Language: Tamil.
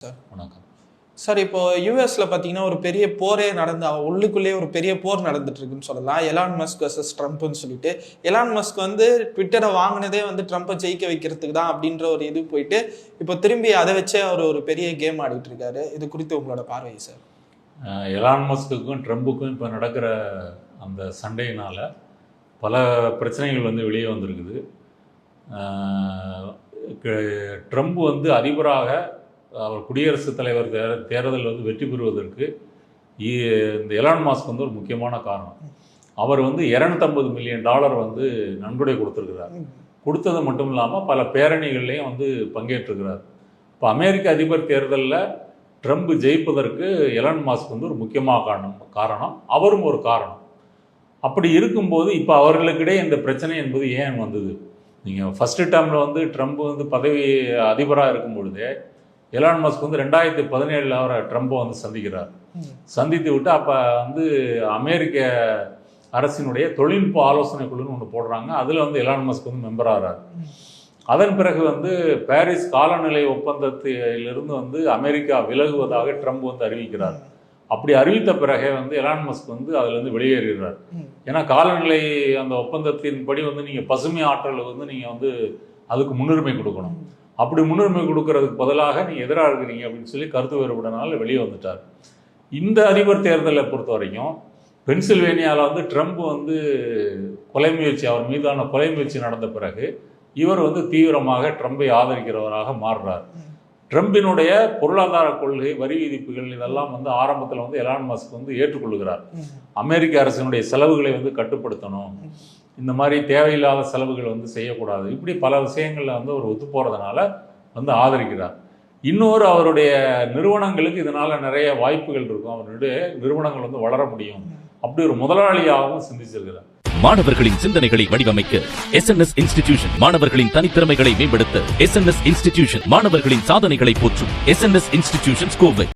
சார் வணக்கம் சார். இப்போ யூஎஸ்ல பார்த்தீங்கன்னா ஒரு பெரிய போரே உள்ளுக்குள்ளேயே ஒரு பெரிய போர் நடந்துட்டு இருக்குன்னு சொல்லலாம். எலான் மஸ்க் வர்சஸ் ட்ரம்ப்னு சொல்லிட்டு. எலான் மஸ்க் ட்விட்டரை வாங்கினதே ட்ரம்ப்பை ஜெயிக்க வைக்கிறதுக்கு தான் அப்படின்ற ஒரு இது போயிட்டு இப்போ திரும்பி அதை வச்சே அவர் ஒரு பெரிய கேம் ஆடிட்டு இருக்காரு. இது குறித்து உங்களோட பார்வை சார்? எலான் மஸ்க்குக்கும் ட்ரம்புக்கும் இப்போ நடக்கிற அந்த சண்டையினால் பல பிரச்சனைகள் வெளியே வந்திருக்குது. ட்ரம்ப் அதிபராக அவர் குடியரசுத் தலைவர் தேர்தல் வெற்றி பெறுவதற்கு இந்த எலான் மாஸ்க் ஒரு முக்கியமான காரணம். அவர் $250 மில்லியன் நன்கொடை கொடுத்துருக்கிறார். கொடுத்தது மட்டும் இல்லாமல் பல பேரணிகள்லையும் பங்கேற்றிருக்கிறார். இப்போ அமெரிக்க அதிபர் தேர்தலில் ட்ரம்ப் ஜெயிப்பதற்கு எலான் மாஸ்க் ஒரு முக்கியமான காரணம், அவரும் ஒரு காரணம். அப்படி இருக்கும்போது இப்போ அவர்களுக்கிடையே இந்த பிரச்சனை என்பது ஏன் வந்தது? நீங்கள் ஃபஸ்ட்டு டேர்மில் ட்ரம்ப் பதவி அதிபராக இருக்கும் பொழுதே எலான் மஸ்க் 2017 அவரை ட்ரம்பை சந்திக்கிறார். சந்தித்து விட்டு அப்போ அமெரிக்க அரசினுடைய தொழில்நுட்ப ஆலோசனை குழுன்னு ஒன்று போடுறாங்க. அதில் எலான் மஸ்க் மெம்பர் ஆகிறார். அதன் பிறகு பாரிஸ் காலநிலை ஒப்பந்தத்திலிருந்து அமெரிக்கா விலகுவதாக ட்ரம்ப் அறிவிக்கிறார். அப்படி அறிவித்த பிறகே எலான் மஸ்க் அதில் வெளியேறுகிறார். ஏன்னா காலநிலை அந்த ஒப்பந்தத்தின்படி நீங்கள் பசுமை ஆற்றலுக்கு நீங்கள் அதுக்கு முன்னுரிமை கொடுக்கணும். அப்படி முன்னுரிமை கொடுக்கறதுக்கு பதிலாக நீங்கள் எதிராக இருக்கிறீங்க அப்படின்னு சொல்லி கருத்து வேறுபடனால வெளியே வந்துட்டார். இந்த அதிபர் தேர்தலை பொறுத்த வரைக்கும் பென்சில்வேனியாவில் ட்ரம்ப் கொலை முயற்சி, அவர் மீதான கொலை முயற்சி நடந்த பிறகு இவர் தீவிரமாக ட்ரம்பை ஆதரிக்கிறவராக மாறுறார். ட்ரம்பினுடைய பொருளாதார கொள்கை, வரி விதிப்புகள் இதெல்லாம் ஆரம்பத்தில் எலான் மஸ்க் ஏற்றுக்கொள்கிறார். அமெரிக்க அரசினுடைய செலவுகளை கட்டுப்படுத்தணும், இந்த மாதிரி தேவையில்லாத செலவுகள் செய்யக்கூடாது, இப்படி பல விஷயங்களில் ஒரு ஒத்து போகிறதுனால ஆதரிக்கிறார். இன்னொரு அவருடைய நிறுவனங்களுக்கு இதனால் நிறைய வாய்ப்புகள் இருக்கும், அவருடைய நிறுவனங்கள் வளர முடியும், அப்படி ஒரு முதலாளியாகவும் சிந்திச்சிருக்கிறார். மாணவர்களின் சிந்தனைகளை வடிவமைக்க SNS இன்ஸ்டிடியூஷன், மாணவர்களின் தனித்திறமைகளை மேம்படுத்த SNS இன்ஸ்டிடியூஷன், மாணவர்களின் சாதனைகளை போற்றும் SNS இன்ஸ்டிடியூஷன் கோவை.